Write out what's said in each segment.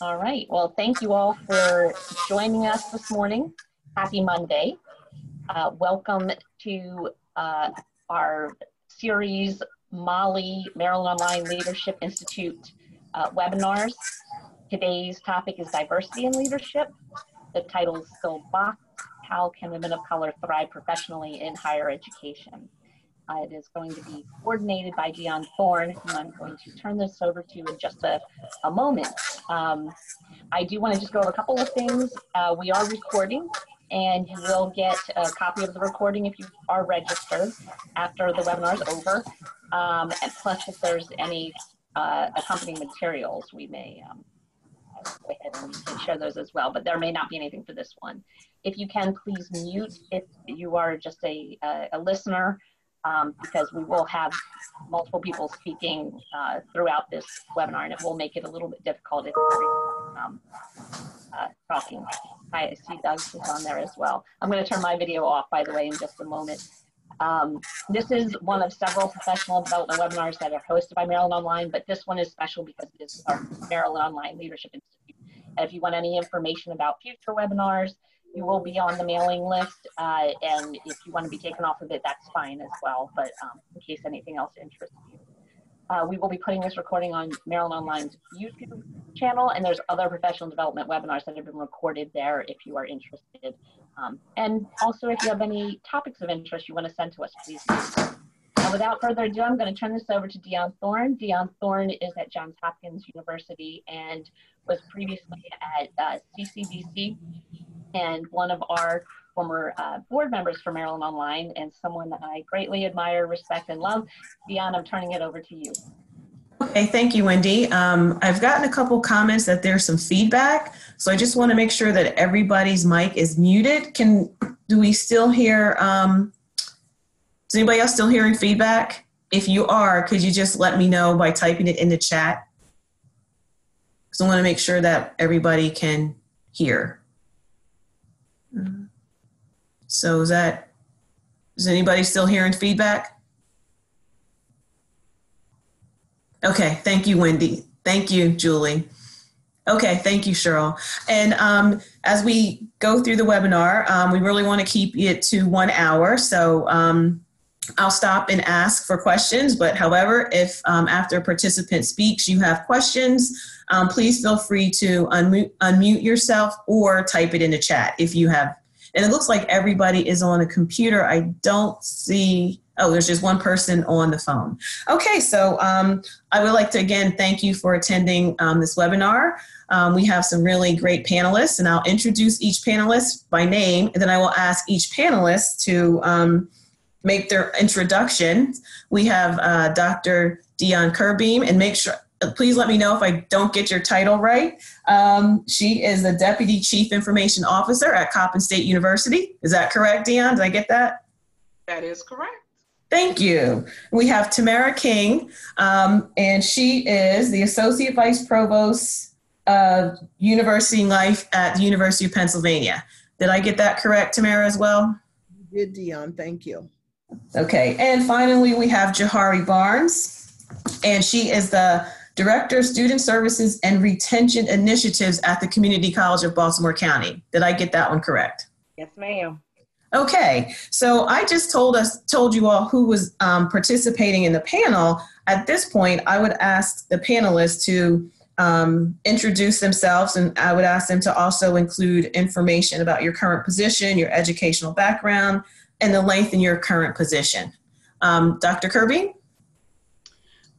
All right. Well, thank you all for joining us this morning. Happy Monday. Welcome to our series, MOLLI, Maryland Online Leadership Institute webinars. Today's topic is diversity in leadership. The title is still boxed, How Can Women of Color Thrive Professionally in Higher Education? It is going to be coordinated by Dionne Thorne, who I'm going to turn this over to in just a moment. I do want to just go over a couple of things. We are recording, and you will get a copy of the recording if you are registered after the webinar is over. And plus, if there's any accompanying materials, we may go ahead and we can share those as well, but there may not be anything for this one. If you can, please mute if you are just a listener, because we will have multiple people speaking throughout this webinar, and it will make it a little bit difficult if everyone's talking. I see Doug's is on there as well. I'm going to turn my video off, by the way, in just a moment. This is one of several professional development webinars that are hosted by MarylandOnline, but this one is special because it is our MarylandOnline Leadership Institute. And if you want any information about future webinars, you will be on the mailing list, and if you want to be taken off of it, that's fine as well, but in case anything else interests you. We will be putting this recording on MarylandOnline's YouTube channel, and there's other professional development webinars that have been recorded there if you are interested. And also, if you have any topics of interest you want to send to us, please do. Without further ado, I'm going to turn this over to Dionne Thorne. Dionne Thorne is at Johns Hopkins University and was previously at CCDC, and one of our former board members for MarylandOnline, and someone that I greatly admire, respect, and love. Dionne, I'm turning it over to you. Okay, thank you, Wendy. I've gotten a couple comments that there's some feedback, so I just want to make sure that everybody's mic is muted. Do we still hear, is anybody else still hearing feedback? If you are, could you just let me know by typing it in the chat? Because I want to make sure that everybody can hear. So is anybody still hearing feedback? Okay, thank you, Wendy. Thank you, Julie. Okay, thank you, Cheryl. And as we go through the webinar, we really want to keep it to 1 hour. So I'll stop and ask for questions, but however, if after a participant speaks, you have questions, please feel free to unmute yourself or type it in the chat if you have. And it looks like everybody is on a computer. I don't see, oh, there's just one person on the phone. Okay, so I would like to again thank you for attending this webinar. We have some really great panelists, and I'll introduce each panelist by name, and then I will ask each panelist to make their introduction. We have Dr. Dionne Curbeam, and make sure, please let me know if I don't get your title right. She is the Deputy Chief Information Officer at Coppin State University. Is that correct, Dionne? Did I get that? That is correct. Thank you. We have Tamara King, and she is the Associate Vice Provost of University Life at the University of Pennsylvania. Did I get that correct, Tamara, as well? You did, Dionne. Thank you. Okay, and finally we have Johari Barnes, and she is the Director of Student Services and Retention Initiatives at the Community College of Baltimore County. Did I get that one correct? Yes, ma'am. Okay, so I just told you all who was participating in the panel. At this point, I would ask the panelists to introduce themselves, and I would ask them to also include information about your current position, your educational background, and the length in your current position. Dr. Curbeam?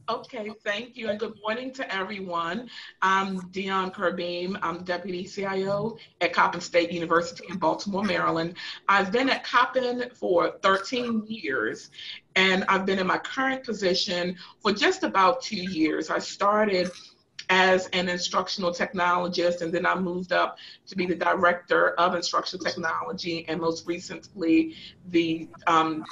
Okay, thank you, and good morning to everyone. I'm Dionne Curbeam. I'm Deputy CIO at Coppin State University in Baltimore, Maryland. I've been at Coppin for 13 years, and I've been in my current position for just about 2 years. I started as an instructional technologist, and then I moved up to be the Director of Instructional Technology, and most recently the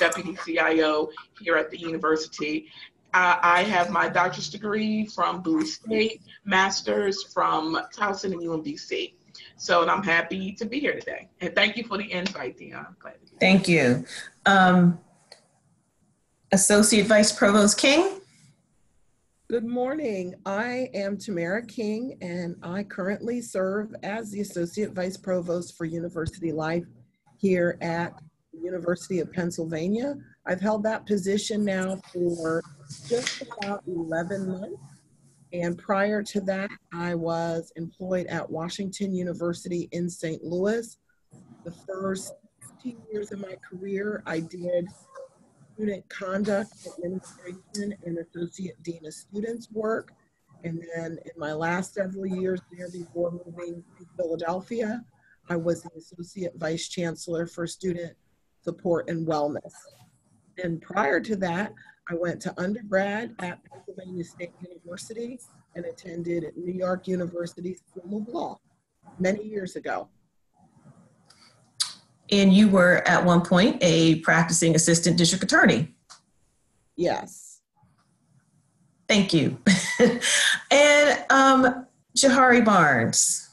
Deputy CIO here at the university. I have my doctorate degree from Bowie State, master's from Towson and UMBC. So, and I'm happy to be here today. And thank you for the invite, Dionne. Thank you. Associate Vice Provost King? Good morning. I am Tamara King, and I currently serve as the Associate Vice Provost for University Life here at the University of Pennsylvania. I've held that position now for just about 11 months. And prior to that, I was employed at Washington University in St. Louis. The first 15 years of my career, I did student conduct, administration, and associate dean of students work. And then in my last several years there before moving to Philadelphia, I was the associate vice chancellor for student support and wellness. And prior to that, I went to undergrad at Pennsylvania State University and attended New York University School of Law many years ago. And you were at one point a practicing assistant district attorney. Yes. Thank you. And Johari Barnes.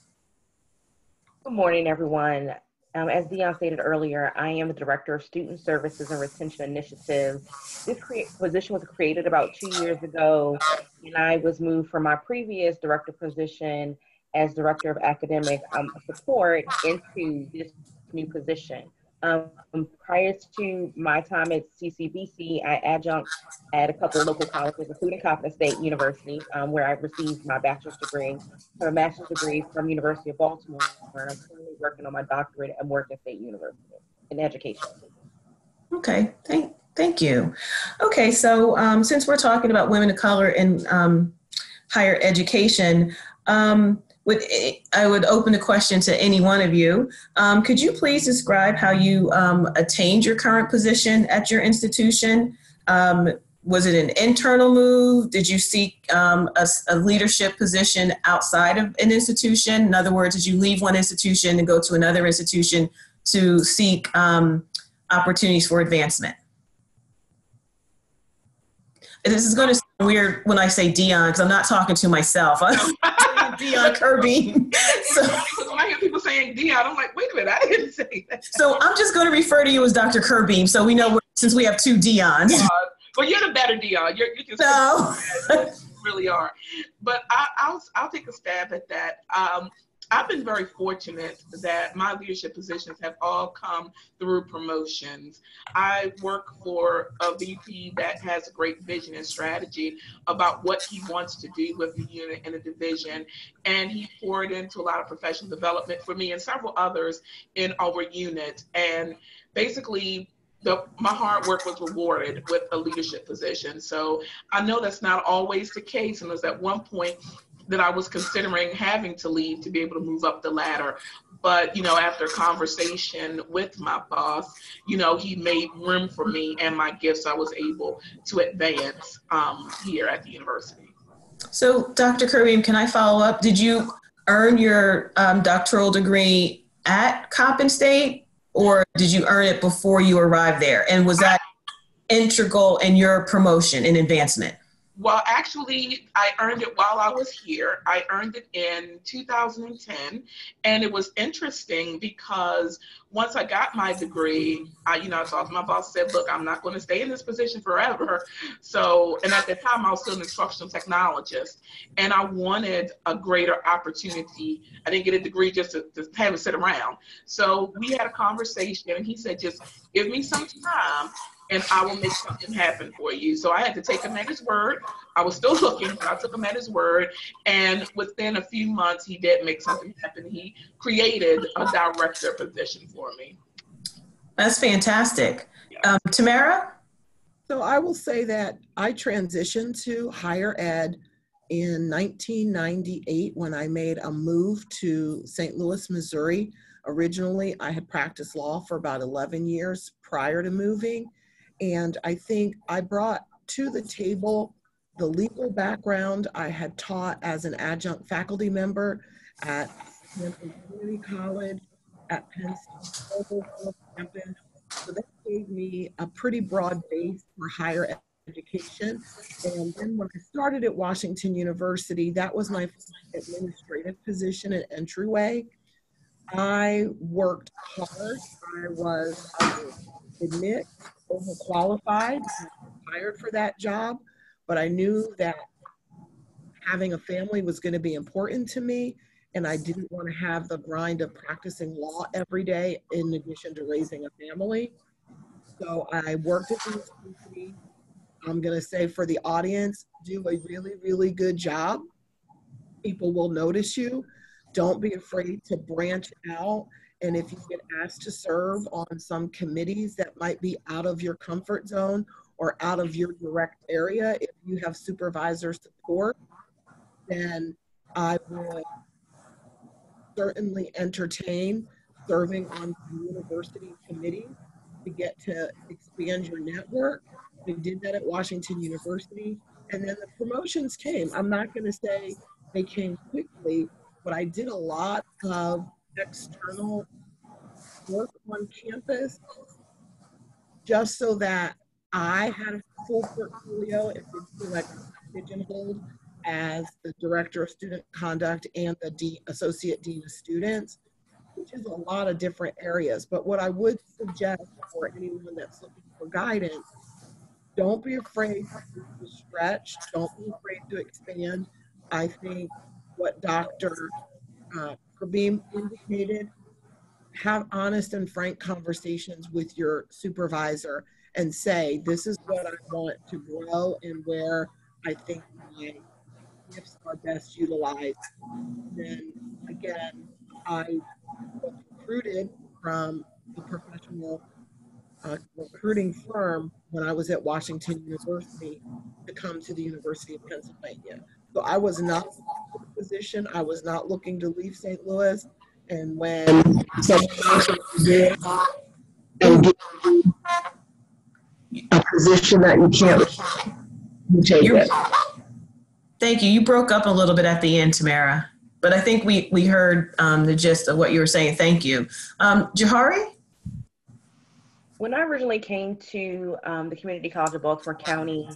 Good morning, everyone. As Dionne stated earlier, I am the Director of Student Services and Retention Initiatives. This position was created about 2 years ago, and I was moved from my previous director position as Director of Academic Support into this new position. Prior to my time at CCBC, I adjunct at a couple of local colleges, including Coppin State University, where I received my bachelor's degree, a master's degree from University of Baltimore, and I'm currently working on my doctorate at Morgan State University in education. Okay, thank you. Okay, so since we're talking about women of color in higher education, I would open the question to any one of you. Could you please describe how you attained your current position at your institution? Was it an internal move? Did you seek a leadership position outside of an institution? In other words, did you leave one institution and go to another institution to seek opportunities for advancement? This is going to sound weird when I say Dionne, because I'm not talking to myself. I'm Dionne Curbeam. So, when I hear people saying Dionne, I'm like, wait a minute, I didn't say that. So I'm just going to refer to you as Dr. Curbeam, so we know since we have two Dionnes. Well, you're the better Dionne. You can No. You really are. But I'll take a stab at that. I've been very fortunate that my leadership positions have all come through promotions. I work for a VP that has a great vision and strategy about what he wants to do with the unit and the division, and he poured into a lot of professional development for me and several others in our unit. And basically, my hard work was rewarded with a leadership position. So I know that's not always the case, and there's at one point that I was considering having to leave to be able to move up the ladder. But, after conversation with my boss, he made room for me and my gifts. I was able to advance here at the university. So, Dr. Curbeam, can I follow up? Did you earn your doctoral degree at Coppin State, or did you earn it before you arrived there? And was that integral in your promotion and advancement? Well, actually, I earned it while I was here. I earned it in 2010, and it was interesting because once I got my degree, I talked to my boss, said, look, I'm not going to stay in this position forever. So, and at the time, I was still an instructional technologist, and I wanted a greater opportunity. I didn't get a degree just to have it sit around. So we had a conversation, and he said, just give me some time, and I will make something happen for you. So I had to take him at his word. I was still looking, but I took him at his word. And within a few months, he did make something happen. He created a director position for me. That's fantastic. Yeah. Tamara? So I will say that I transitioned to higher ed in 1998 when I made a move to St. Louis, Missouri. Originally, I had practiced law for about 11 years prior to moving. And I think I brought to the table the legal background I had taught as an adjunct faculty member at Stanford Community College, at Penn State Global Campus. So that gave me a pretty broad base for higher education. And then when I started at Washington University, that was my first administrative position at Entryway. I worked hard. I will admit, overqualified, hired for that job, but I knew that having a family was going to be important to me, and I didn't want to have the grind of practicing law every day in addition to raising a family. So I worked at the university. I'm going to say for the audience, do a really, really good job. People will notice you. Don't be afraid to branch out. And if you get asked to serve on some committees that might be out of your comfort zone or out of your direct area, if you have supervisor support, then I would certainly entertain serving on university committees to get to expand your network. We did that at Washington University, and then the promotions came. I'm not going to say they came quickly, but I did a lot of external work on campus just so that I had a full portfolio and didn't feel like I was pigeonholed as the Director of Student Conduct and the Associate Dean of Students, which is a lot of different areas. But what I would suggest for anyone that's looking for guidance, don't be afraid to stretch, don't be afraid to expand. I think what Dr. Curbeam indicated, have honest and frank conversations with your supervisor and say, this is what I want to grow and where I think my gifts are best utilized. Then again, I was recruited from a professional recruiting firm when I was at Washington University to come to the University of Pennsylvania. So I was not in a position, I was not looking to leave St. Louis. And when someone did and get a position that you can't, you take it. Thank you. You broke up a little bit at the end, Tamara, but I think we heard the gist of what you were saying. Thank you. Johari? When I originally came to the Community College of Baltimore County,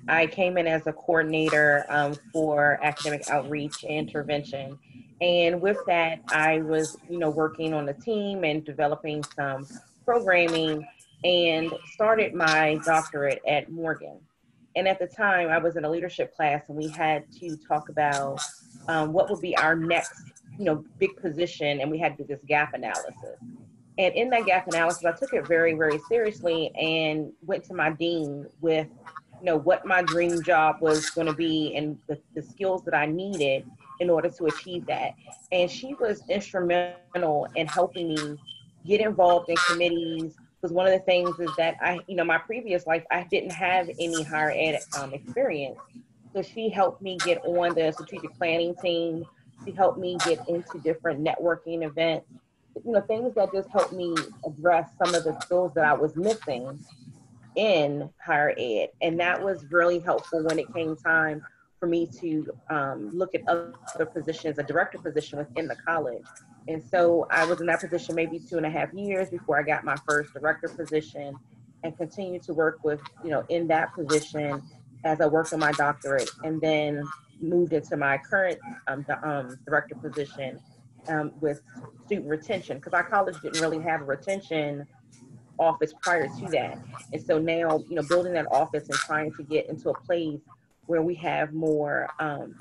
I came in as a coordinator for academic outreach and intervention. And with that, I was, working on the team and developing some programming and started my doctorate at Morgan. And at the time, I was in a leadership class and we had to talk about what would be our next, big position. And we had to do this gap analysis. And in that gap analysis, I took it very, very seriously and went to my dean with, what my dream job was going to be and the skills that I needed in order to achieve that. And she was instrumental in helping me get involved in committees. Because one of the things is that my previous life, I didn't have any higher ed experience. So she helped me get on the strategic planning team. She helped me get into different networking events. Things that just helped me address some of the skills that I was missing in higher ed. And that was really helpful when it came time for me to look at other positions, a director position within the college. And so I was in that position maybe 2.5 years before I got my first director position and continued to work with, in that position as I worked on my doctorate, and then moved into my current director position with student retention, because our college didn't really have a retention office prior to that. And so now, building that office and trying to get into a place where we have more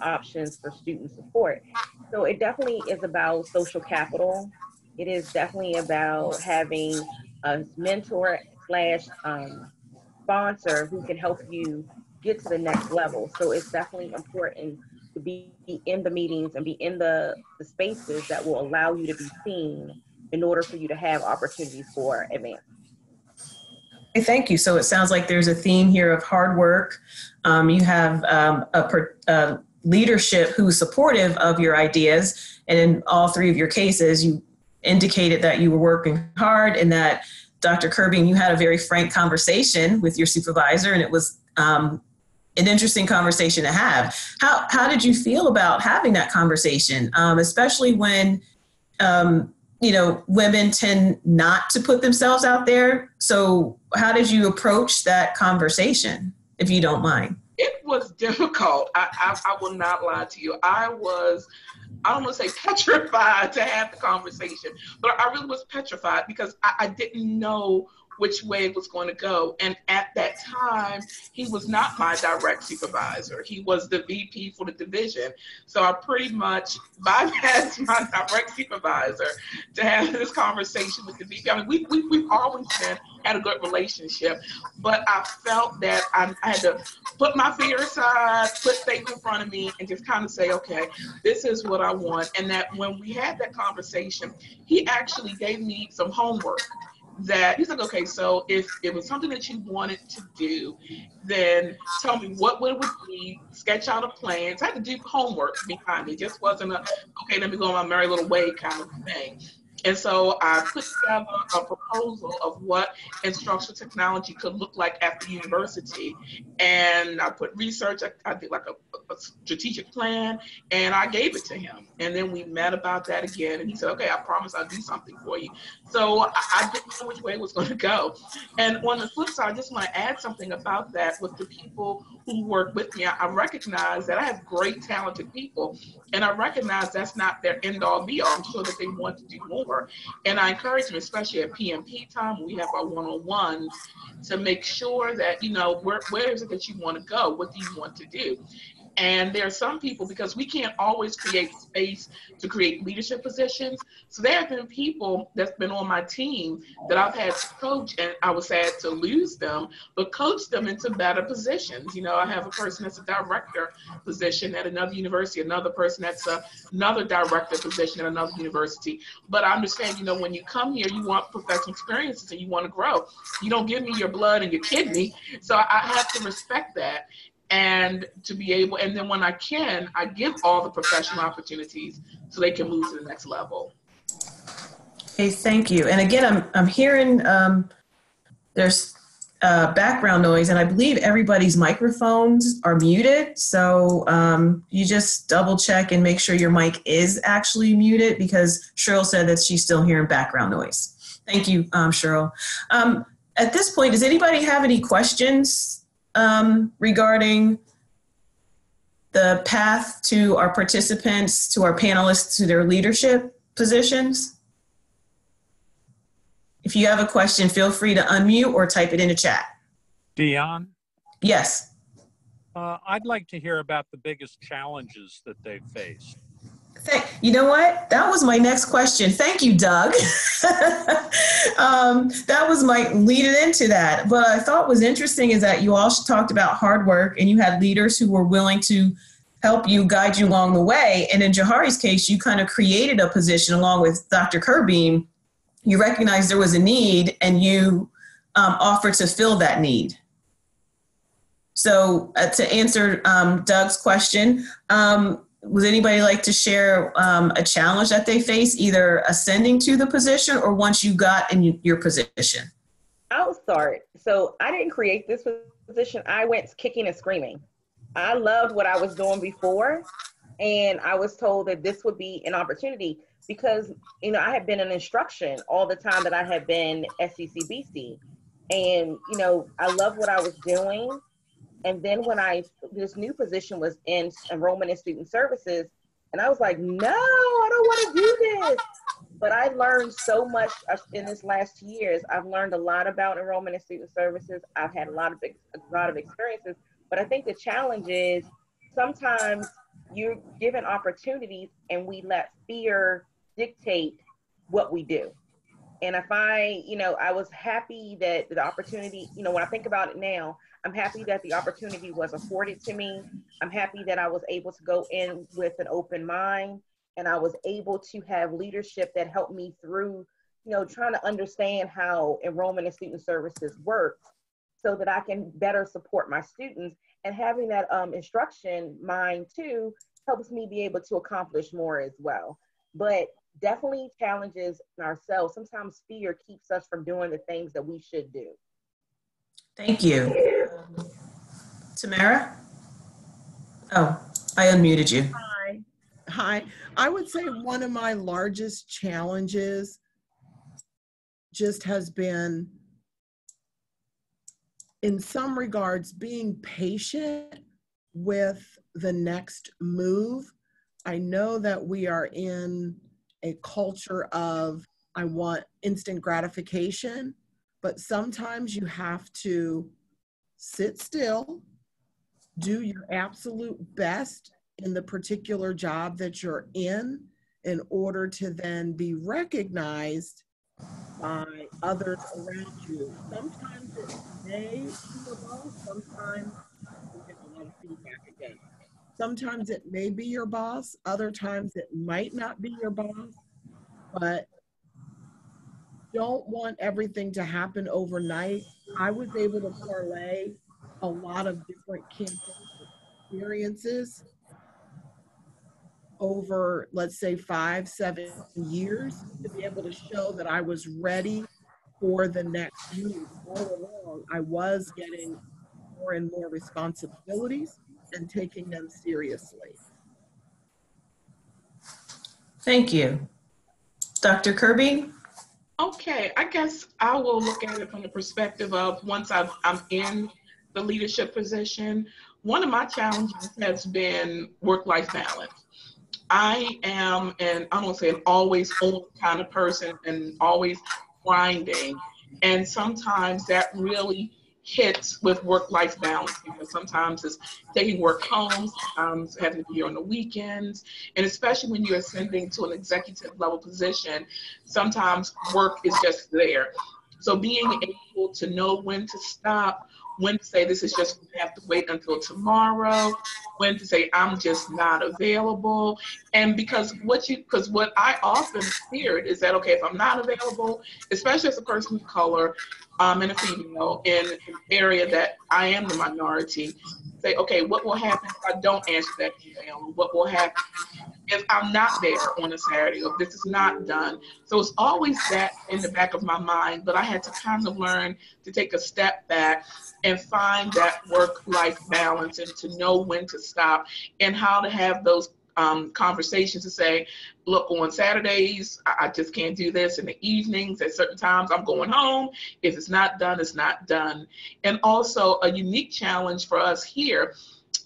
options for student support. So it definitely is about social capital. It is definitely about having a mentor slash sponsor who can help you get to the next level. So it's definitely important to be in the meetings and be in the spaces that will allow you to be seen in order for you to have opportunities for advancement. Thank you. So it sounds like there's a theme here of hard work. You have a leadership who's supportive of your ideas. And in all three of your cases, you indicated that you were working hard and that Dr. Curbeam, you had a very frank conversation with your supervisor, and it was an interesting conversation to have. How did you feel about having that conversation, especially when women tend not to put themselves out there? So how did you approach that conversation, if you don't mind? It was difficult. I will not lie to you. I don't want to say petrified to have the conversation, but I really was petrified because I didn't know which way it was going to go. And at that time, he was not my direct supervisor. He was the VP for the division. So I pretty much bypassed my direct supervisor to have this conversation with the VP. I mean, we've always had a good relationship, but I felt that I had to put my fear aside, put things in front of me, and just kind of say, okay, this is what I want. And that when we had that conversation, he actually gave me some homework. That he's like, okay, so if it was something that you wanted to do, then tell me what it would be, sketch out a plan. So I had to do homework behind it. It just wasn't a, okay, let me go on my merry little way kind of thing. And so I put together a proposal of what instructional technology could look like at the university. And I put research, I did like a strategic plan, and I gave it to him. And then we met about that again. And he said, okay, I promise I'll do something for you. So I didn't know which way it was going to go. And on the flip side, I just want to add something about that with the people who work with me. I recognize that I have great, talented people, and I recognize that's not their end-all, be-all. I'm sure that they want to do more. And I encourage them, especially at PMP time, when we have our one-on-ones, to make sure that, you know, where is it that you want to go? What do you want to do? And there are some people, because we can't always create space to create leadership positions. So there have been people that's been on my team that I've had to coach, and I was sad to lose them, but coach them into better positions. You know, I have a person that's a director position at another university, another person that's another director position at another university. But I understand, you know, when you come here, you want professional experiences and you want to grow. You don't give me your blood and your kidney. So I have to respect that. And to be able, and then when I can, I give all the professional opportunities so they can move to the next level. Okay, thank you. And again, I'm hearing there's background noise, and I believe everybody's microphones are muted. So you just double check and make sure your mic is actually muted, because Cheryl said that she's still hearing background noise. Thank you, Cheryl. At this point, does anybody have any questions regarding the path to our participants, to our panelists, to their leadership positions? If you have a question, feel free to unmute or type it in the chat. Dionne? Yes. I'd like to hear about the biggest challenges that they've faced. You know what? That was my next question. Thank you, Doug. That was my leading into that. What I thought was interesting is that you all talked about hard work, and you had leaders who were willing to help you, guide you along the way. And in Johari's case, you kind of created a position along with Dr. Curbeam. You recognized there was a need, and you offered to fill that need. So to answer Doug's question, would anybody like to share a challenge that they face, either ascending to the position or once you got in your position? I'll start. So I didn't create this position. I went kicking and screaming. I loved what I was doing before, and I was told that this would be an opportunity because, you know, I had been in instruction all the time that I had been SCCBC, and, you know, I loved what I was doing. And then when this new position was in enrollment and student services, and I was like, no, I don't want to do this. But I learned so much in this last 2 years. I've learned a lot about enrollment and student services. I've had a lot of experiences. But I think the challenge is sometimes you're given opportunities and we let fear dictate what we do. And if I was happy that the opportunity, you know, when I think about it now, I'm happy that the opportunity was afforded to me. I'm happy that I was able to go in with an open mind, and I was able to have leadership that helped me through, you know, trying to understand how enrollment and student services works so that I can better support my students. And having that instruction mind too helps me be able to accomplish more as well. But definitely challenges in ourselves. Sometimes fear keeps us from doing the things that we should do. Thank you. Tamara? Oh, I unmuted you. Hi. I would say one of my largest challenges just has been, in some regards, being patient with the next move. I know that we are in a culture of, I want instant gratification, but sometimes you have to sit still, do your absolute best in the particular job that you're in order to then be recognized by others around you. Sometimes it may be your boss, sometimes you get a lot of feedback again. Sometimes it may be your boss, other times it might not be your boss, but don't want everything to happen overnight. I was able to parlay a lot of different campus experiences over, let's say, 5-7 years to be able to show that I was ready for the next move. All along, I was getting more and more responsibilities and taking them seriously. Thank you. Dr. Curbeam? Okay, I guess I will look at it from the perspective of once I'm in the leadership position, one of my challenges has been work-life balance. I am, and I don't say an always on kind of person and always grinding. And sometimes that really hits with work-life balance because sometimes it's taking work home, sometimes having to be here on the weekends. And especially when you're ascending to an executive level position, sometimes work is just there. So being able to know when to stop, when to say this is just going to have to wait until tomorrow, when to say I'm just not available. And because what I often feared is that, okay, if I'm not available, especially as a person of color and a female in an area that I am the minority, say, okay, what will happen if I don't answer that email? What will happen if I'm not there on a Saturday, or if this is not done? So it's always that in the back of my mind, but I had to kind of learn to take a step back and find that work-life balance and to know when to stop and how to have those conversations to say, look, on Saturdays, I just can't do this. In the evenings, at certain times, I'm going home. If it's not done, it's not done. And also a unique challenge for us here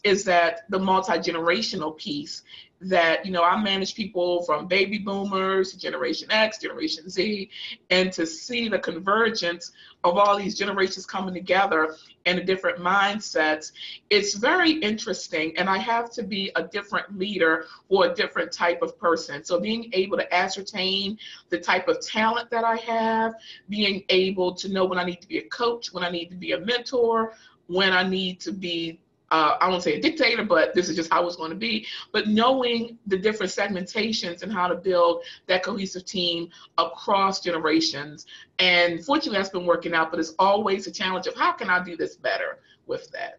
is that the multi-generational piece that, I manage people from baby boomers to Generation X, Generation Z, and to see the convergence of all these generations coming together and the different mindsets, it's very interesting. And I have to be a different leader for a different type of person. So being able to ascertain the type of talent that I have, being able to know when I need to be a coach, when I need to be a mentor, when I need to be I won't say a dictator, but this is just how it's going to be. But knowing the different segmentations and how to build that cohesive team across generations. And fortunately, that's been working out, but it's always a challenge of how can I do this better with that?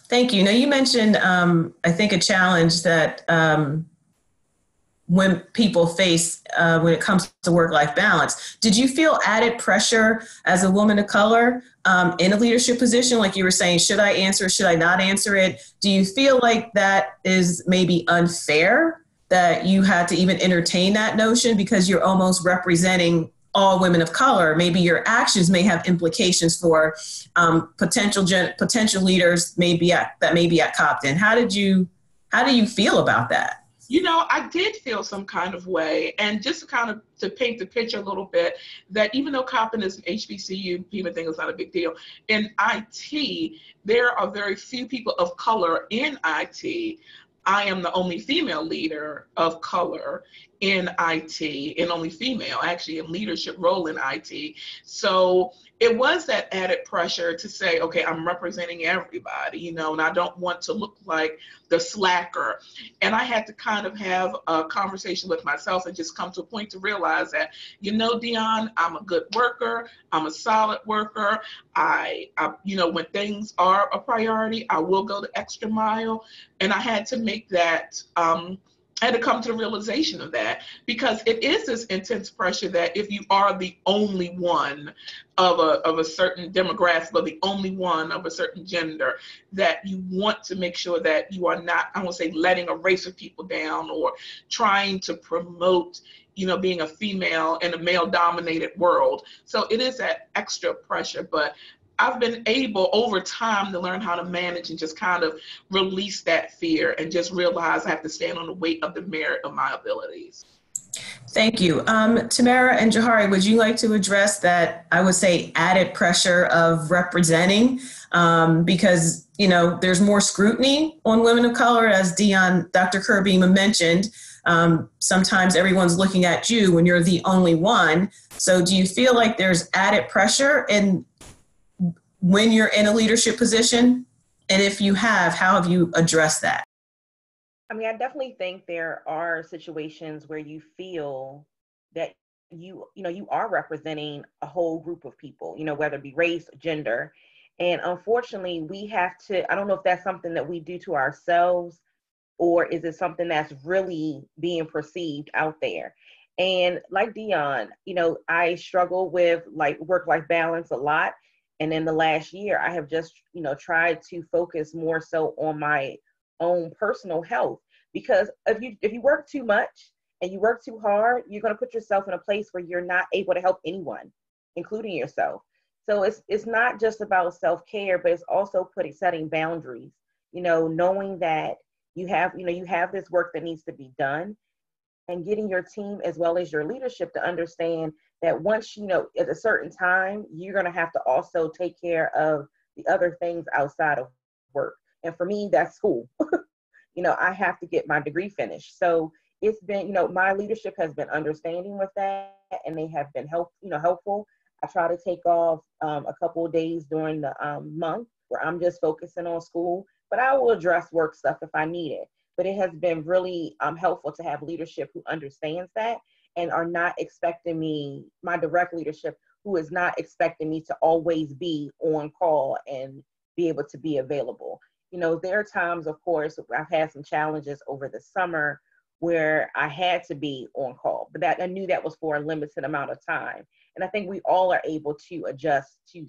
Thank you. Now, you mentioned, I think, a challenge that when people face when it comes to work-life balance. Did you feel added pressure as a woman of color in a leadership position? Like you were saying, should I answer, should I not answer it? Do you feel like that is maybe unfair, that you had to even entertain that notion because you're almost representing all women of color? Maybe your actions may have implications for potential leaders that may be at Compton. How do you feel about that? I did feel some kind of way, and just to paint the picture a little bit, that even though Compton is an HBCU, people think it's not a big deal. In IT, there are very few people of color in IT. I am the only female leader of color in IT, and only female actually in leadership role in IT. So it was that added pressure to say, okay, I'm representing everybody, and I don't want to look like the slacker. And I had to kind of have a conversation with myself and just come to a point to realize that, Dionne, I'm a good worker. I'm a solid worker. I when things are a priority, I will go the extra mile. And I had to make that, I had to come to the realization of that, because it is this intense pressure that if you are the only one of a certain demographic or the only one of a certain gender, that you want to make sure that you are not, I won't say letting a race of people down or trying to promote, being a female in a male-dominated world. So it is that extra pressure, but I've been able over time to learn how to manage and just kind of release that fear and just realize I have to stand on the weight of the merit of my abilities. Thank you. Tamara and Johari, would you like to address that, I would say, added pressure of representing? Because, you know, there's more scrutiny on women of color, as Dionne, Dr. Curbeam mentioned. Sometimes everyone's looking at you when you're the only one. So do you feel like there's added pressure when you're in a leadership position? And if you have, how have you addressed that? I mean, I definitely think there are situations where you feel that you are representing a whole group of people, you know, whether it be race, gender. And unfortunately, we have to, I don't know if that's something that we do to ourselves, or is it something that's really being perceived out there? And like Dionne, you know, I struggle with like work-life balance a lot. And in the last year, I have just, you know, tried to focus more so on my own personal health, because if you work too much and you work too hard, you're going to put yourself in a place where you're not able to help anyone, including yourself. So it's not just about self-care, but it's also setting boundaries, you know, knowing that you have this work that needs to be done, and getting your team as well as your leadership to understand that once, you know, at a certain time, you're going to have to also take care of the other things outside of work. And for me, that's school. You know, I have to get my degree finished. So it's been, you know, my leadership has been understanding with that, and they have been helpful. I try to take off a couple of days during the month where I'm just focusing on school, but I will address work stuff if I need it. But it has been really helpful to have leadership who understands that and are not expecting me, my direct leadership, who is not expecting me to always be on call and be able to be available. You know, there are times, of course, I've had some challenges over the summer where I had to be on call, but that I knew that was for a limited amount of time. And I think we all are able to adjust to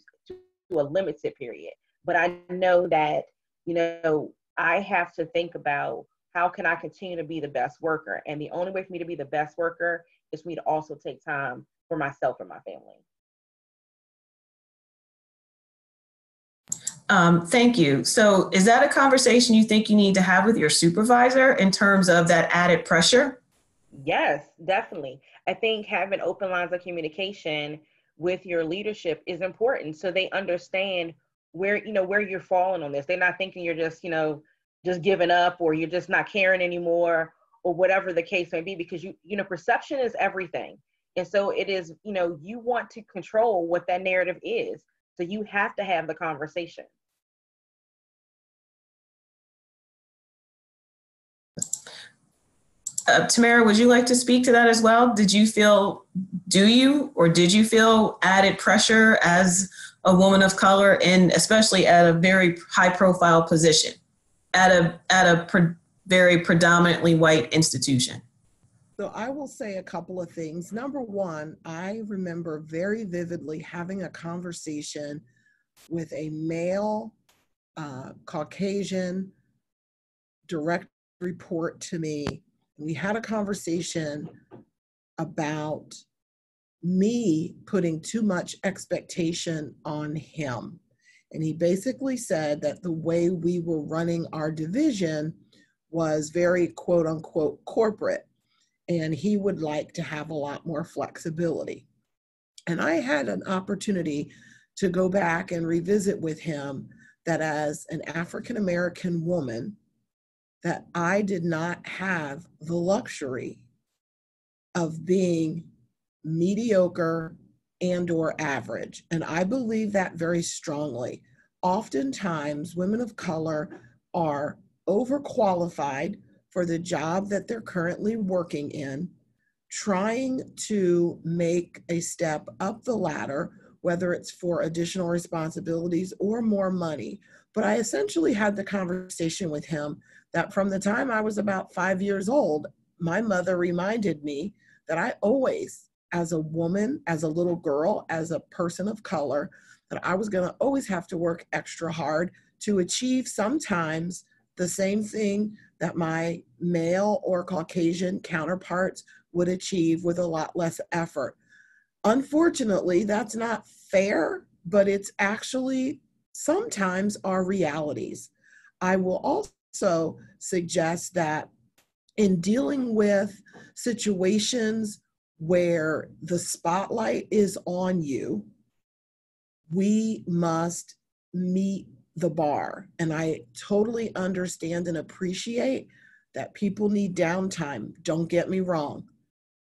a limited period. But I know that, you know, I have to think about how can I continue to be the best worker? And the only way for me to be the best worker is for me to also take time for myself and my family. Thank you. So is that a conversation you think you need to have with your supervisor in terms of that added pressure? Yes, definitely. I think having open lines of communication with your leadership is important, so they understand where you're falling on this. They're not thinking you're just, you know, just giving up, or you're just not caring anymore, or whatever the case may be, because perception is everything. And so it is, you know, you want to control what that narrative is. So you have to have the conversation. Tamara, would you like to speak to that as well? Did you feel added pressure as a woman of color, and especially at a very high profile position at a very predominantly white institution? So I will say a couple of things. Number one, I remember very vividly having a conversation with a male Caucasian direct report to me. We had a conversation about me putting too much expectation on him. And he basically said that the way we were running our division was very quote unquote corporate, and he would like to have a lot more flexibility. And I had an opportunity to go back and revisit with him that as an African-American woman, that I did not have the luxury of being mediocre and or average. And I believe that very strongly. Oftentimes, women of color are overqualified for the job that they're currently working in, trying to make a step up the ladder, whether it's for additional responsibilities or more money. But I essentially had the conversation with him that from the time I was about 5 years old, my mother reminded me that I always, as a woman, as a little girl, as a person of color, that I was gonna always have to work extra hard to achieve sometimes the same thing that my male or Caucasian counterparts would achieve with a lot less effort. Unfortunately, that's not fair, but it's actually sometimes our realities. I will also suggest that in dealing with situations where the spotlight is on you, we must meet the bar. And I totally understand and appreciate that people need downtime. Don't get me wrong.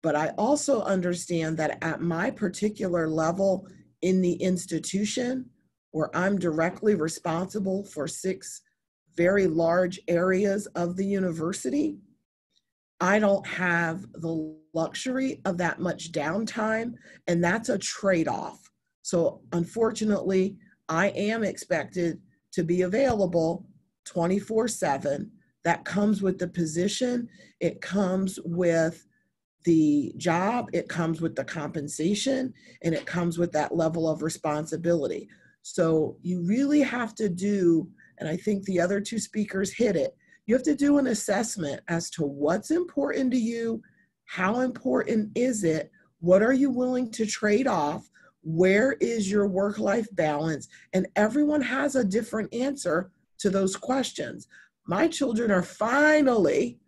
But I also understand that at my particular level in the institution, where I'm directly responsible for 6 very large areas of the university, I don't have the luxury of that much downtime, and that's a trade-off. So unfortunately, I am expected to be available 24/7. That comes with the position, it comes with the job, it comes with the compensation, and it comes with that level of responsibility. So you really have to do, and I think the other 2 speakers hit it, you have to do an assessment as to what's important to you, how important is it, what are you willing to trade off, where is your work-life balance, and everyone has a different answer to those questions. My children are finally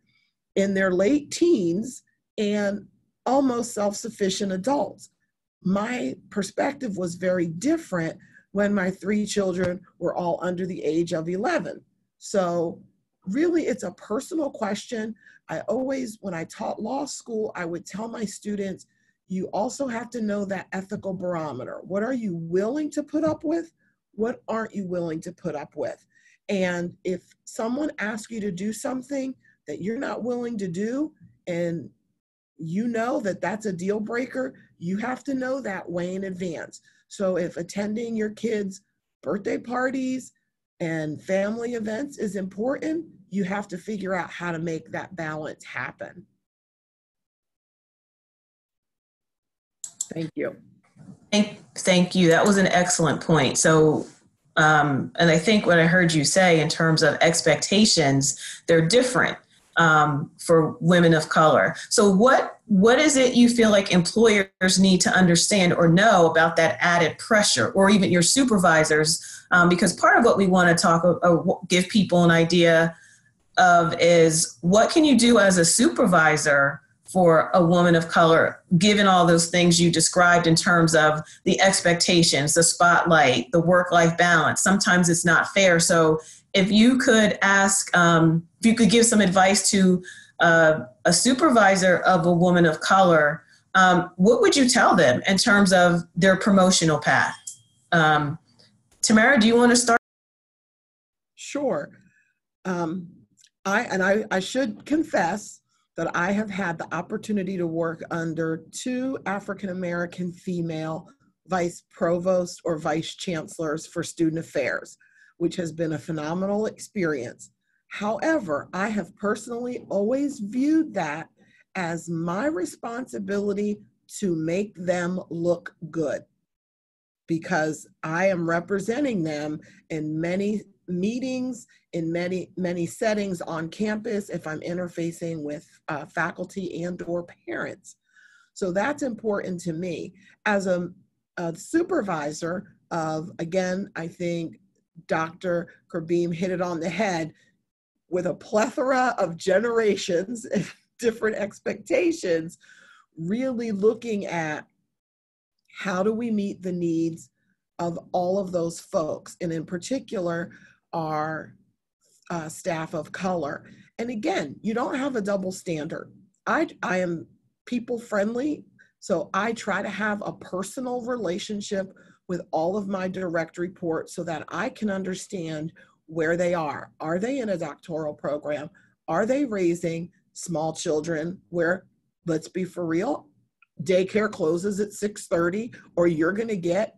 in their late teens and almost self-sufficient adults. My perspective was very different when my 3 children were all under the age of 11. So really, it's a personal question. I always, when I taught law school, I would tell my students, you also have to know that ethical barometer. What are you willing to put up with? What aren't you willing to put up with? And if someone asks you to do something that you're not willing to do, and you know that that's a deal breaker, you have to know that way in advance. So if attending your kids' birthday parties and family events is important, you have to figure out how to make that balance happen. Thank you. Thank you. That was an excellent point. So, and I think what I heard you say in terms of expectations, they're different for women of color. So what is it you feel like employers need to understand or know about that added pressure, or even your supervisors? Because part of what we want to talk or give people an idea of is, what can you do as a supervisor for a woman of color, given all those things you described in terms of the expectations, the spotlight, the work-life balance? Sometimes it's not fair. So if you could ask, if you could give some advice to a supervisor of a woman of color, what would you tell them in terms of their promotional path? Tamara, do you want to start? Sure. I should confess that I have had the opportunity to work under 2 African-American female vice provost or vice chancellors for student affairs, which has been a phenomenal experience. However, I have personally always viewed that as my responsibility to make them look good, because I am representing them in many meetings, in many settings on campus, if I'm interfacing with faculty and or parents. So that's important to me. As a supervisor of, again, I think Dr. Curbeam hit it on the head, with a plethora of generations and different expectations, really looking at how do we meet the needs of all of those folks, and in particular, our staff of color. And again, you don't have a double standard. I am people friendly, so I try to have a personal relationship with all of my direct reports so that I can understand where they are. Are they in a doctoral program? Are they raising small children where, let's be for real, daycare closes at 6:30, or you're going to get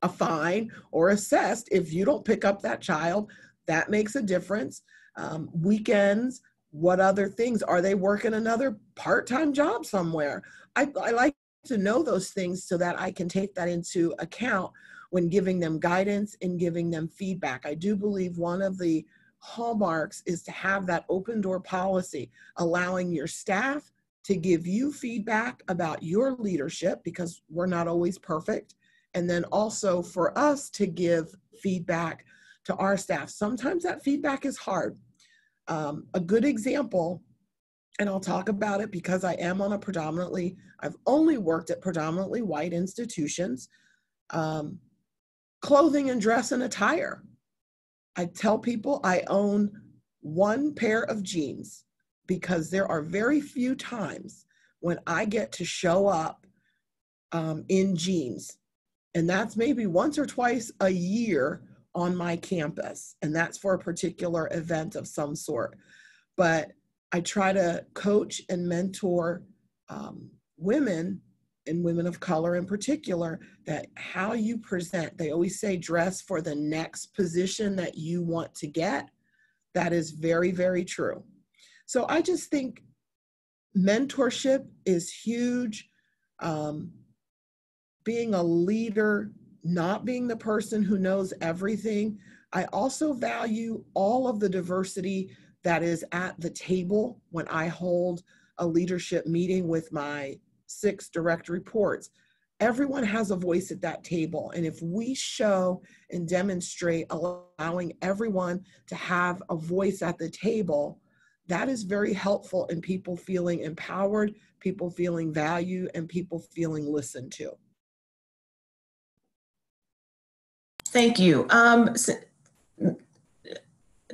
a fine or assessed if you don't pick up that child? That makes a difference. Weekends, what other things? Are they working another part-time job somewhere? I like to know those things so that I can take that into account when giving them guidance and giving them feedback. I do believe one of the hallmarks is to have that open door policy, allowing your staff to give you feedback about your leadership, because we're not always perfect. And then also for us to give feedback to our staff. Sometimes that feedback is hard. A good example, and I'll talk about it because I am on I've only worked at predominantly white institutions, clothing and dress and attire. I tell people I own one pair of jeans because there are very few times when I get to show up in jeans. And that's maybe once or twice a year on my campus. And that's for a particular event of some sort. But I try to coach and mentor women and women of color in particular, that how you present, they always say dress for the next position that you want to get. That is very, very true. So I just think mentorship is huge. Being a leader, not being the person who knows everything. I also value all of the diversity that is at the table when I hold a leadership meeting with my 6 direct reports. Everyone has a voice at that table. And if we show and demonstrate allowing everyone to have a voice at the table, that is very helpful in people feeling empowered, people feeling valued, and people feeling listened to. Thank you.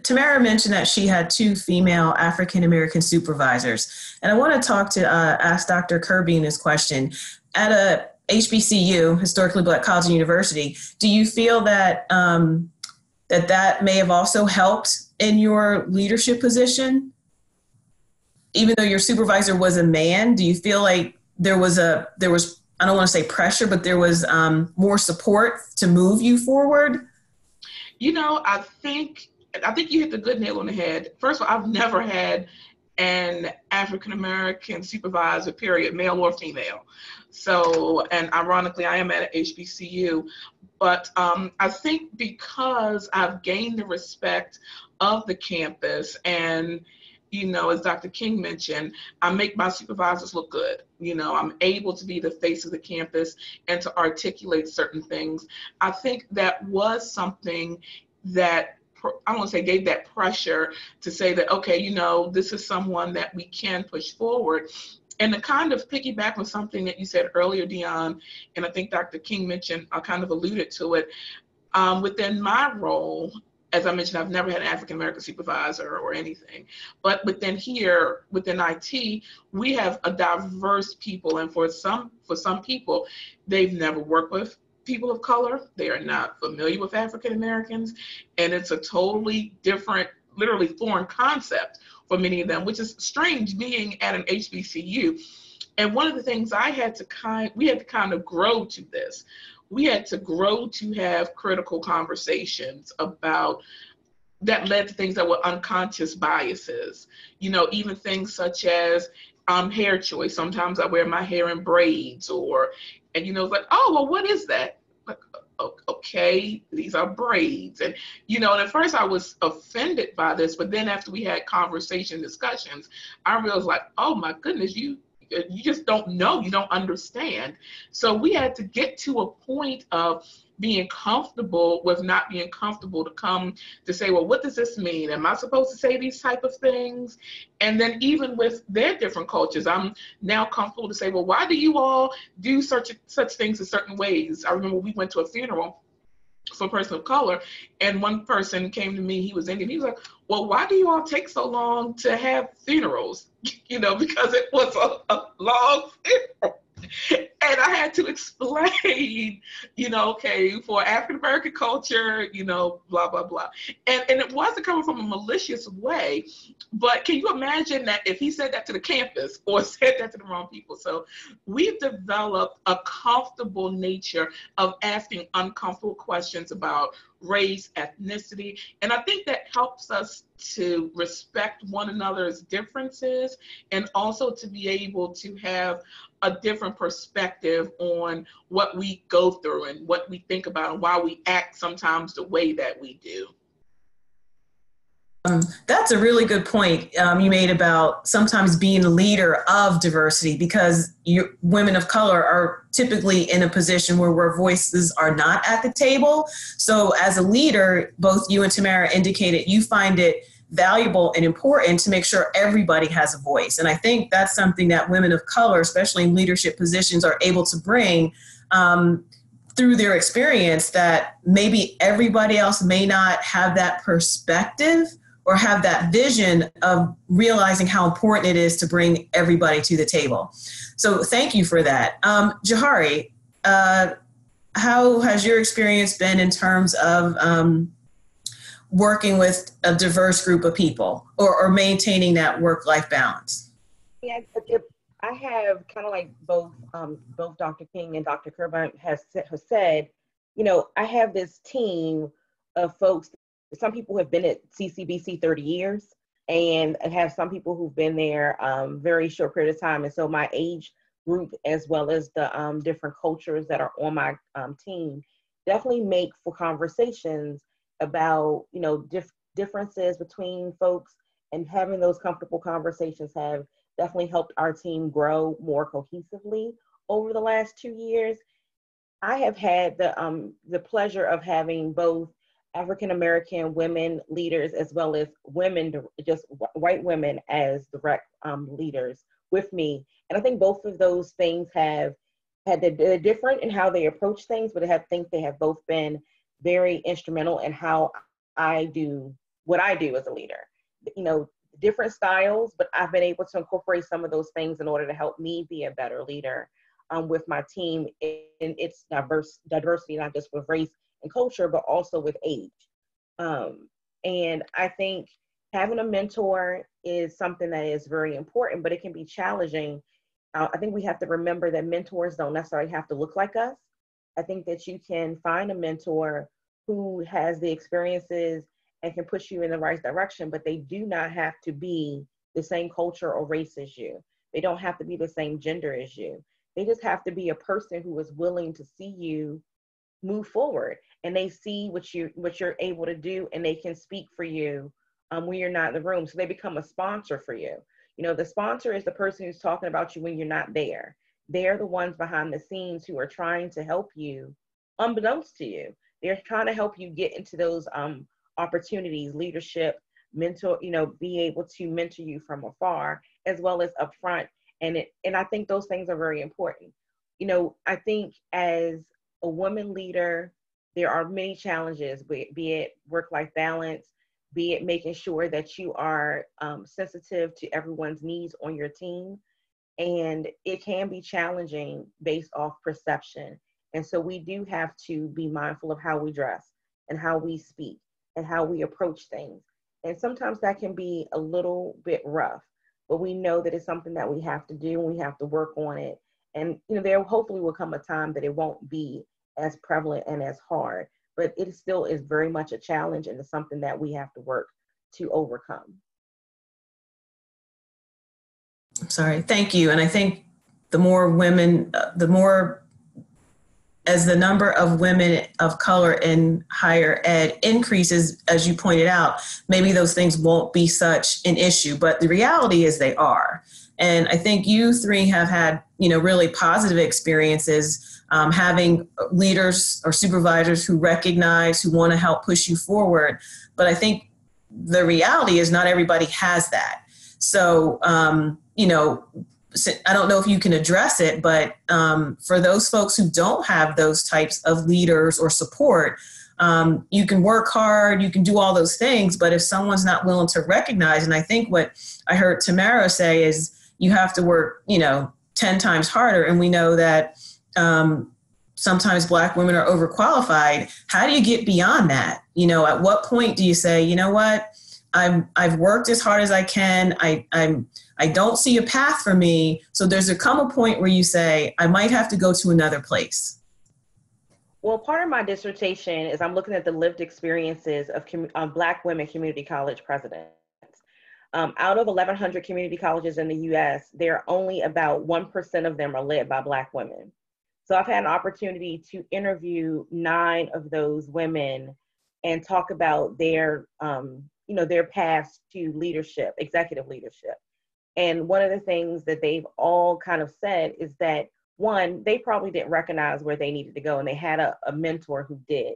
Tamara mentioned that she had 2 female African-American supervisors. And I want to ask Dr. Curbeam this question. At a HBCU, historically Black college and university, do you feel that that may have also helped in your leadership position? Even though your supervisor was a man, do you feel like there was, I don't want to say pressure, but there was more support to move you forward? I think you hit the good nail on the head. First of all, I've never had an African-American supervisor, period, male or female. So, and ironically, I am at an HBCU, but I think because I've gained the respect of the campus and, as Dr. King mentioned, I make my supervisors look good. I'm able to be the face of the campus and to articulate certain things. I think that was something that I want to say gave that pressure to say that, okay, this is someone that we can push forward. And to kind of piggyback on something that you said earlier, Dionne, and I think Dr. King mentioned, I kind of alluded to it, within my role, as I mentioned, I've never had an African-American supervisor or anything, but within IT, we have a diverse people. And for some people, they've never worked with people of color. They are not familiar with African Americans, and it's a totally different, literally foreign concept for many of them, which is strange being at an HBCU. And one of the things we had to kind of grow to this. We had to grow to have critical conversations about that led to things that were unconscious biases. Even things such as hair choice. Sometimes I wear my hair in braids, and it's like, oh, well, what is that? Like, okay, these are braids. And, and at first I was offended by this, but then after we had discussions, I realized like, oh my goodness, you just don't know, you don't understand. So we had to get to a point of being comfortable with not being comfortable to come to say, well, what does this mean? Am I supposed to say these type of things? And then even with their different cultures, I'm now comfortable to say, well, why do you all do such things in certain ways? I remember we went to a funeral for a person of color, and one person came to me, he was Indian, he was like, well, why do you all take so long to have funerals? Because it was a long funeral. And I had to explain, okay, for African-American culture, blah, blah, blah. And it wasn't coming from a malicious way, but can you imagine that if he said that to the campus or said that to the wrong people? So we've developed a comfortable nature of asking uncomfortable questions about race, ethnicity, and I think that helps us to respect one another's differences and also to be able to have a different perspective on what we go through and what we think about and why we act sometimes the way that we do. That's a really good point you made about sometimes being a leader of diversity, because women of color are typically in a position where voices are not at the table. So as a leader, both you and Tamara indicated you find it valuable and important to make sure everybody has a voice. And I think that's something that women of color, especially in leadership positions, are able to bring through their experience, that maybe everybody else may not have that perspective or have that vision of realizing how important it is to bring everybody to the table. So thank you for that. Johari, how has your experience been in terms of working with a diverse group of people, or maintaining that work-life balance? Yeah, I have kind of like both Dr. King and Dr. Curbeam has said, you know, I have this team of folks. Some people have been at CCBC 30 years, and I have some people who've been there very short period of time. And so my age group, as well as the different cultures that are on my team, definitely make for conversations about, you know, differences between folks, and having those comfortable conversations have definitely helped our team grow more cohesively over the last 2 years. I have had the pleasure of having both African-American women leaders as well as women, just white women as direct leaders with me. And I think both of those things have had, they're different in how they approach things, but I think they have both been very instrumental in how I do what I do as a leader. You know, different styles, but I've been able to incorporate some of those things in order to help me be a better leader with my team in its diversity, not just with race and culture, but also with age. And I think having a mentor is something that is very important, but it can be challenging. I think we have to remember that mentors don't necessarily have to look like us. I think that you can find a mentor who has the experiences and can push you in the right direction, but they do not have to be the same culture or race as you. They don't have to be the same gender as you. They just have to be a person who is willing to see you move forward, and they see what you're able to do, and they can speak for you when you're not in the room. So they become a sponsor for you. You know, the sponsor is the person who's talking about you when you're not there. They're the ones behind the scenes who are trying to help you, unbeknownst to you. They're trying to help you get into those opportunities, leadership, mentor, you know, be able to mentor you from afar as well as up front. And I think those things are very important. You know, I think as a woman leader, there are many challenges, be it work-life balance, be it making sure that you are sensitive to everyone's needs on your team. And it can be challenging based off perception. And so we do have to be mindful of how we dress and how we speak and how we approach things. And sometimes that can be a little bit rough, but we know that it's something that we have to do, and we have to work on it. And, you know, there hopefully will come a time that it won't be as prevalent and as hard, but it still is very much a challenge, and it's something that we have to work to overcome. I'm sorry, thank you. And I think the more women, as the number of women of color in higher ed increases, as you pointed out, maybe those things won't be such an issue, but the reality is they are. And I think you three have had, you know, really positive experiences having leaders or supervisors who recognize, who want to help push you forward. But I think the reality is not everybody has that. So, you know, I don't know if you can address it, but for those folks who don't have those types of leaders or support, you can work hard, you can do all those things, but if someone's not willing to recognize, and I think what I heard Tamara say is you have to work, you know, 10 times harder. And we know that sometimes Black women are overqualified. How do you get beyond that? You know, at what point do you say, you know what, I've worked as hard as I can. I don't see a path for me. So there's come a point where you say, I might have to go to another place. Well, part of my dissertation is I'm looking at the lived experiences of Black women community college presidents. Out of 1,100 community colleges in the US, there are only about 1% of them are led by Black women. So I've had an opportunity to interview 9 of those women and talk about their, you know, their paths to leadership, executive leadership. And one of the things that they've all kind of said is that, one, they probably didn't recognize where they needed to go, and they had a mentor who did.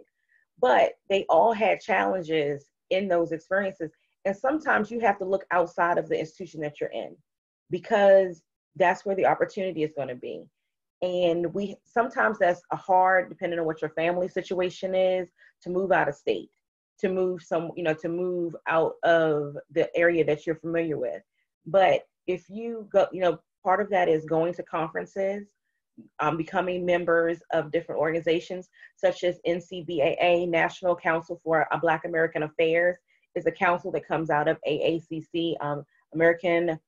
But they all had challenges in those experiences, And sometimes you have to look outside of the institution that you're in, because that's where the opportunity is going to be. And sometimes that's hard, depending on what your family situation is, to move out of state, to move to move out of the area that you're familiar with. But if you go, part of that is going to conferences, becoming members of different organizations such as NCBAA, National Council for Black American Affairs, is a council that comes out of AACC, American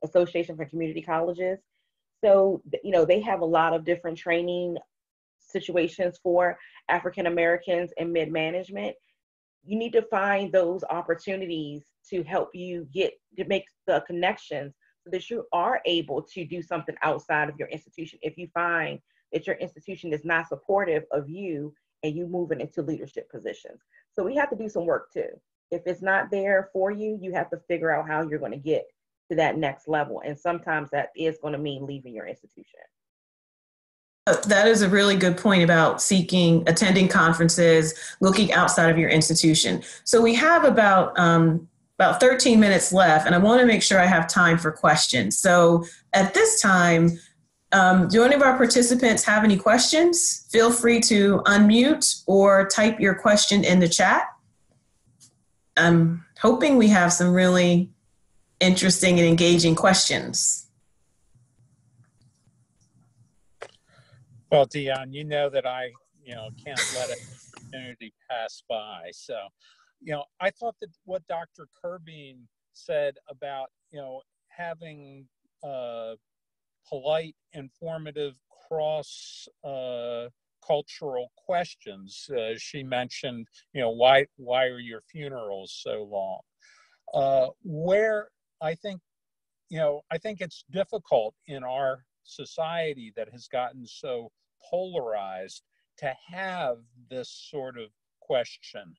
Association for Community Colleges. So, they have a lot of different training situations for African Americans in mid-management. You need to find those opportunities to help you make the connections so that you are able to do something outside of your institution if you find that your institution is not supportive of you and you moving into leadership positions. So we have to do some work too. If it's not there for you, you have to figure out how you're going to get to that next level. And sometimes that is going to mean leaving your institution. That is a really good point about attending conferences, looking outside of your institution. So we have about 13 minutes left, and I want to make sure I have time for questions. So at this time, do any of our participants have any questions? Feel free to unmute or type your question in the chat. I'm hoping we have some really interesting and engaging questions. Well, Dionne, you know that I, can't let an opportunity pass by. So, I thought that what Dr. Curbeam said about, having polite, informative, cross-cultural questions. She mentioned, why are your funerals so long? Where I think it's difficult in our society that has gotten so polarized to have this sort of question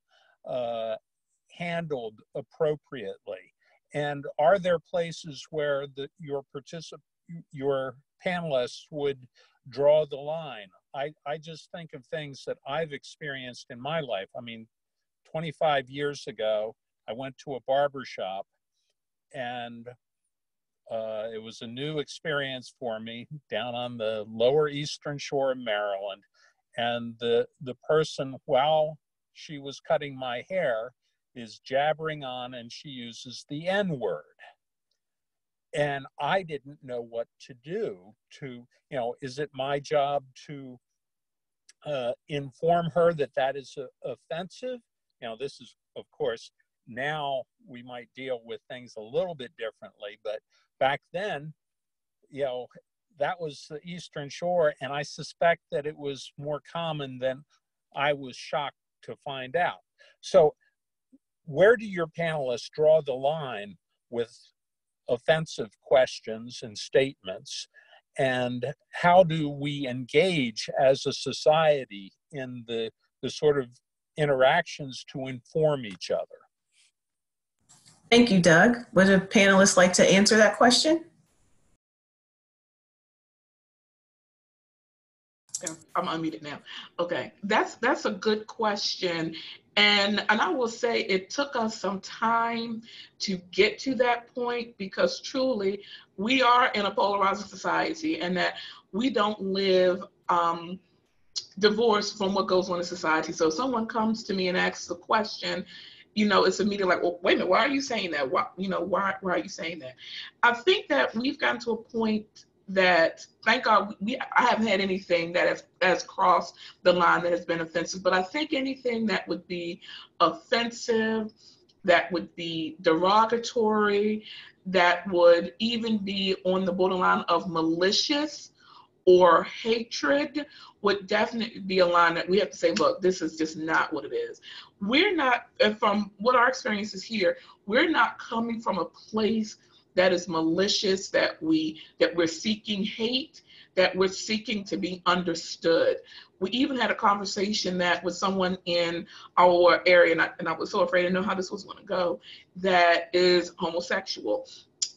handled appropriately. And are there places where your panelists would draw the line? I just think of things that I've experienced in my life. I mean, 25 years ago, I went to a barber shop, and it was a new experience for me down on the lower eastern shore of Maryland. And the person, while she was cutting my hair, is jabbering on, and she uses the N-word. And I didn't know what to do is it my job to inform her that is offensive? This is, of course, now we might deal with things a little bit differently, but back then, that was the Eastern Shore, and I suspect that it was more common than I was shocked to find out. So where do your panelists draw the line with offensive questions and statements, and how do we engage as a society in the sort of interactions to inform each other? Thank you, Doug. Would a panelist like to answer that question? I'm unmuted now. Okay, that's a good question. And I will say it took us some time to get to that point, because truly we are in a polarizing society, and that we don't live divorced from what goes on in society. So if someone comes to me and asks a question, it's immediately like, well, wait a minute, why are you saying that? Why are you saying that? I think that we've gotten to a point that, thank God, I haven't had anything that has crossed the line that has been offensive, but I think anything that would be offensive, that would be derogatory, that would even be on the borderline of malicious or hatred, would definitely be a line that we have to say, look, this is just not what it is. We're not, from what our experience is here, we're not coming from a place that is malicious, that we're seeking hate, that we're seeking to be understood. We even had a conversation that with someone in our area, and I was so afraid to know how this was going to go, that is homosexual.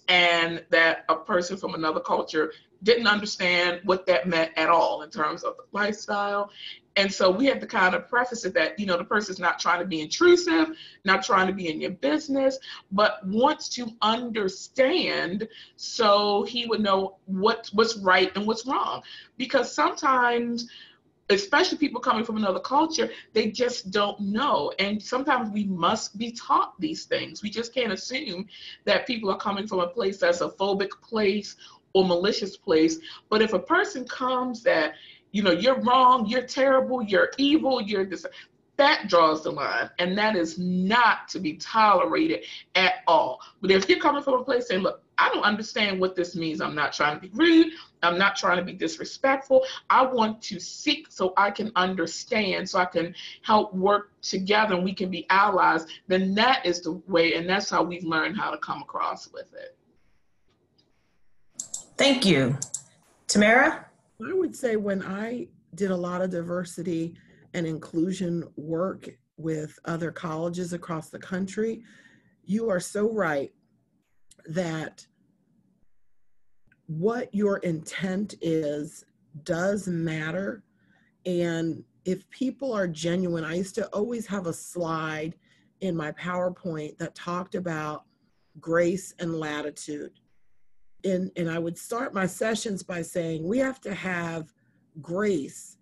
and that a person from another culture didn't understand what that meant at all in terms of the lifestyle. And so we had to kind of preface it that, the person's not trying to be intrusive, not trying to be in your business, but wants to understand so he would know what's right and what's wrong. Because sometimes, especially people coming from another culture, they just don't know. And sometimes we must be taught these things. We just can't assume that people are coming from a place that's a phobic place or malicious place. But if a person comes that, you're wrong, you're terrible, you're evil, you're this, that draws the line. And that is not to be tolerated at all. But if you're coming from a place saying, look, I don't understand what this means. I'm not trying to be rude. I'm not trying to be disrespectful. I want to seek so I can understand, so I can help work together and we can be allies. Then that is the way, and that's how we've learned how to come across with it. Thank you. Tamara? I would say when I did a lot of diversity and inclusion work with other colleges across the country, you are so right that what your intent is does matter. And if people are genuine, I used to always have a slide in my PowerPoint that talked about grace and latitude. And I would start my sessions by saying, we have to have grace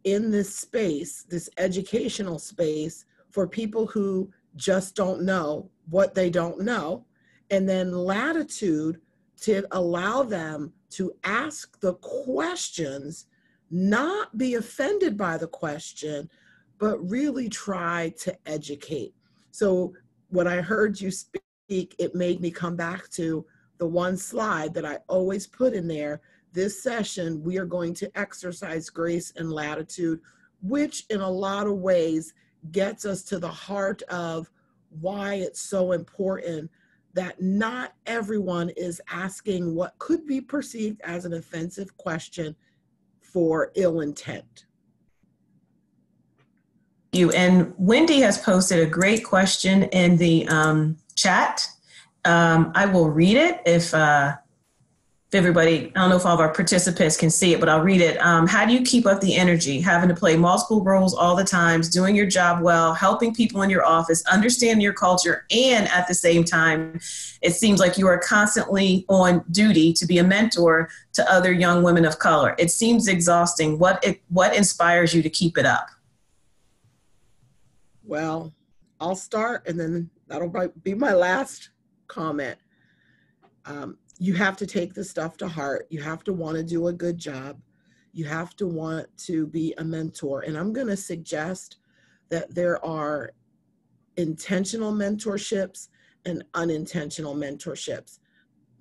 in this space, this educational space, for people who just don't know what they don't know. And then latitude to allow them to ask the questions, not be offended by the question, but really try to educate. So when I heard you speak, it made me come back to the one slide that I always put in there. This session, we are going to exercise grace and latitude, which in a lot of ways gets us to the heart of why it's so important that not everyone is asking what could be perceived as an offensive question for ill intent. And Wendy has posted a great question in the chat. I will read it if everybody, I don't know if all of our participants can see it, but I'll read it. How do you keep up the energy, having to play multiple roles all the time, doing your job well, helping people in your office, understand your culture, and at the same time, it seems like you are constantly on duty to be a mentor to other young women of color. It seems exhausting. What inspires you to keep it up? Well, I'll start and then that'll be my last comment. You have to take this stuff to heart. You have to want to do a good job. You have to want to be a mentor. And I'm going to suggest that there are intentional mentorships and unintentional mentorships.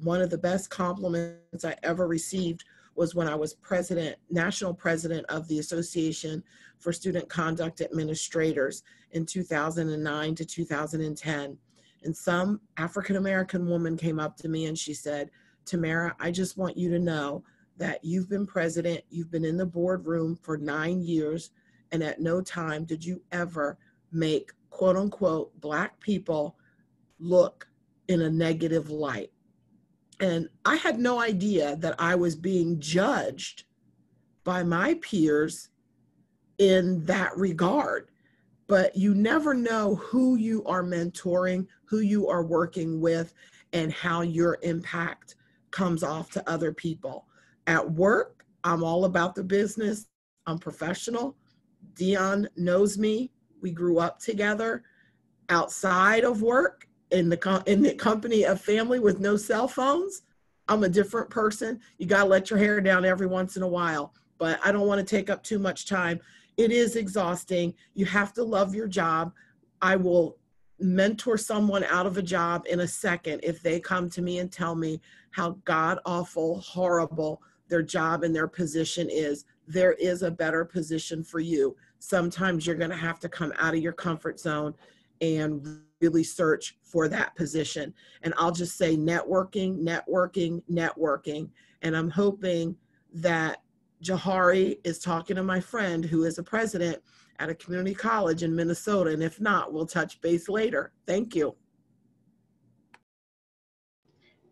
One of the best compliments I ever received was when I was national president of the Association for Student Conduct Administrators in 2009 to 2010. And some African-American woman came up to me and she said, Tamara, I just want you to know that you've been president, you've been in the boardroom for 9 years, and at no time did you ever make quote unquote Black people look in a negative light. And I had no idea that I was being judged by my peers in that regard. But you never know who you are mentoring, who you are working with, and how your impact comes off to other people. At work, I'm all about the business. I'm professional. Dionne knows me. We grew up together. Outside of work, in the company of family with no cell phones, I'm a different person. You got to let your hair down every once in a while, but I don't want to take up too much time. It is exhausting. You have to love your job. I will mentor someone out of a job in a second if they come to me and tell me how god-awful, horrible their job and their position is. There is a better position for you. Sometimes you're going to have to come out of your comfort zone and really search for that position. And I'll just say networking, networking, networking. And I'm hoping that Johari is talking to my friend who is a president at a community college in Minnesota. And if not, we'll touch base later. Thank you.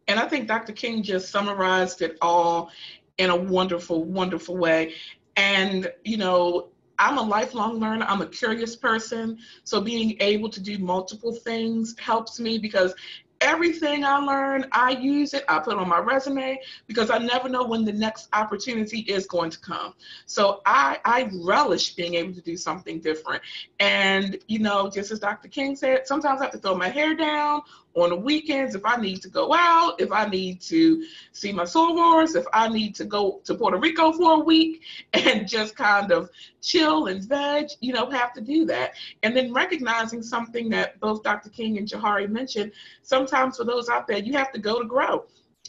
And I think Dr. King just summarized it all in a wonderful, wonderful way. And, you know, I'm a lifelong learner. I'm a curious person. So being able to do multiple things helps me, because everything I learn, I use it, I put it on my resume, because I never know when the next opportunity is going to come. So I relish being able to do something different. And, you know, just as Dr. King said, sometimes I have to throw my hair down on the weekends if I need to go out, if I need to see my sorors, if I need to go to Puerto Rico for a week and just kind of chill and veg, you know, have to do that. And then recognizing something that both Dr. King and Johari mentioned, sometimes for those out there, you have to go to grow.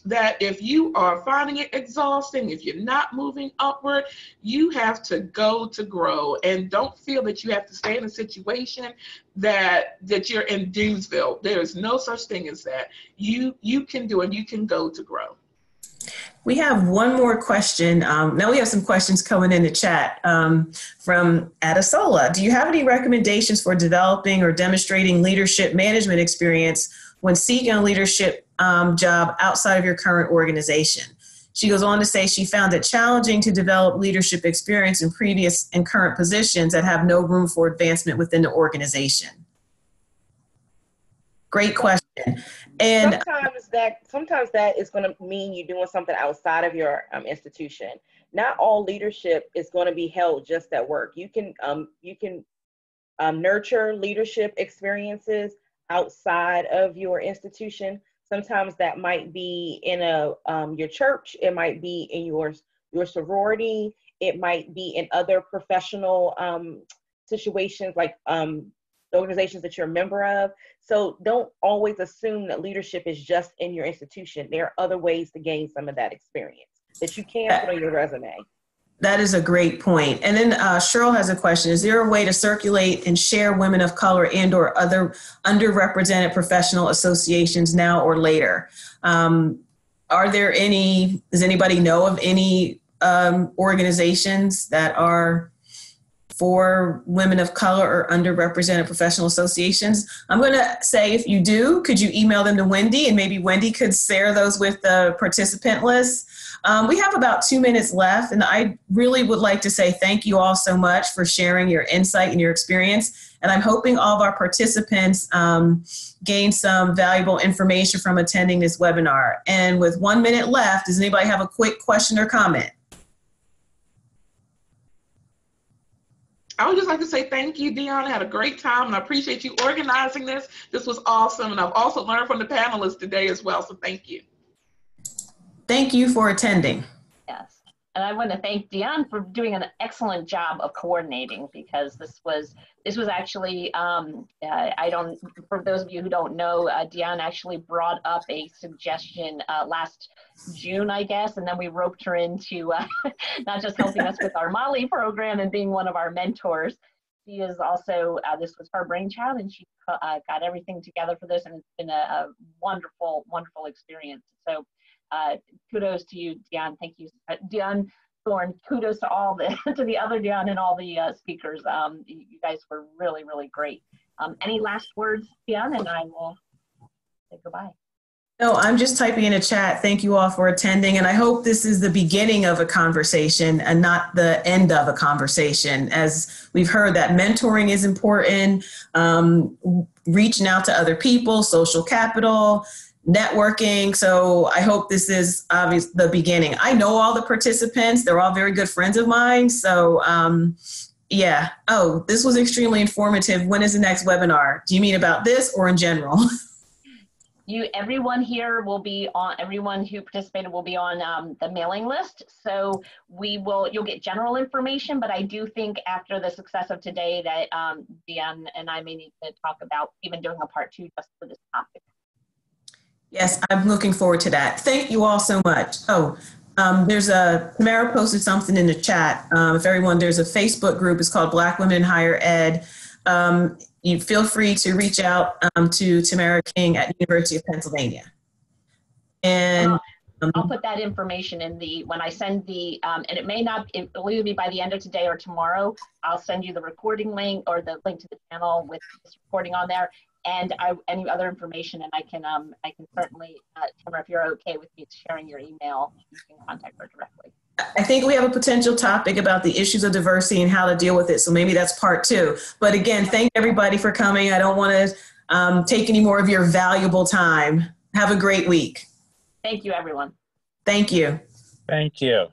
That if you are finding it exhausting, if you're not moving upward, you have to go to grow, and don't feel that you have to stay in a situation that you're in Doomsville. There is no such thing as that. You can do it. You can go to grow. We have one more question. Now we have some questions coming in the chat from Adesola. Do you have any recommendations for developing or demonstrating leadership management experience when seeking a leadership job outside of your current organization? She goes on to say she found it challenging to develop leadership experience in previous and current positions that have no room for advancement within the organization. Great question. And sometimes that is going to mean you're doing something outside of your institution. Not all leadership is going to be held just at work. You can nurture leadership experiences outside of your institution. Sometimes that might be in your church. It might be in your sorority. It might be in other professional situations, like organizations that you're a member of. So don't always assume that leadership is just in your institution. There are other ways to gain some of that experience that you can put on your resume. That is a great point. And then Cheryl has a question. Is there a way to circulate and share women of color and or other underrepresented professional associations now or later? Are there any, does anybody know of any organizations that are for women of color or underrepresented professional associations? I'm going to say, if you do, could you email them to Wendy, and maybe Wendy could share those with the participant list? We have about 2 minutes left, and I really would like to say thank you all so much for sharing your insight and your experience. And I'm hoping all of our participants gain some valuable information from attending this webinar. And with 1 minute left, does anybody have a quick question or comment? I would just like to say thank you, Dionne. I had a great time, and I appreciate you organizing this. This was awesome, and I've also learned from the panelists today as well, so thank you. Thank you for attending. Yes, and I want to thank Dionne for doing an excellent job of coordinating, because this was actually, for those of you who don't know, Dionne actually brought up a suggestion last June, I guess, and then we roped her into not just helping us with our MOLLI program and being one of our mentors. She is also, this was her brainchild, and she got everything together for this, and it's been a wonderful, wonderful experience. So kudos to you, Dionne. Thank you, Dionne, Thorne. Kudos to all to the other Dionne and all the speakers. You guys were really, really great. Any last words, Dionne, and I will say goodbye. No, I'm just typing in a chat. Thank you all for attending. And I hope this is the beginning of a conversation and not the end of a conversation. As we've heard, that mentoring is important, reaching out to other people, social capital, networking. So I hope this is obviously the beginning. I know all the participants. They're all very good friends of mine. So yeah. Oh, this was extremely informative. When is the next webinar? Do you mean about this or in general? Everyone here will be on, everyone who participated will be on the mailing list. So you'll get general information, but I do think after the success of today that Dionne and I may need to talk about even doing a part 2 just for this topic. Yes, I'm looking forward to that. Thank you all so much. Oh, Tamara posted something in the chat. If everyone, there's a Facebook group, it's called Black Women in Higher Ed. You feel free to reach out to Tamara King at University of Pennsylvania. And I'll put that information in when I send and it'll either be by the end of today or tomorrow. I'll send you the recording link or the link to the channel with this recording on there. and any other information, and I can certainly, Tamara, if you're okay with me sharing your email, you can contact her directly. I think we have a potential topic about the issues of diversity and how to deal with it. So maybe that's part 2. But again, thank everybody for coming. I don't want to take any more of your valuable time. Have a great week. Thank you, everyone. Thank you. Thank you.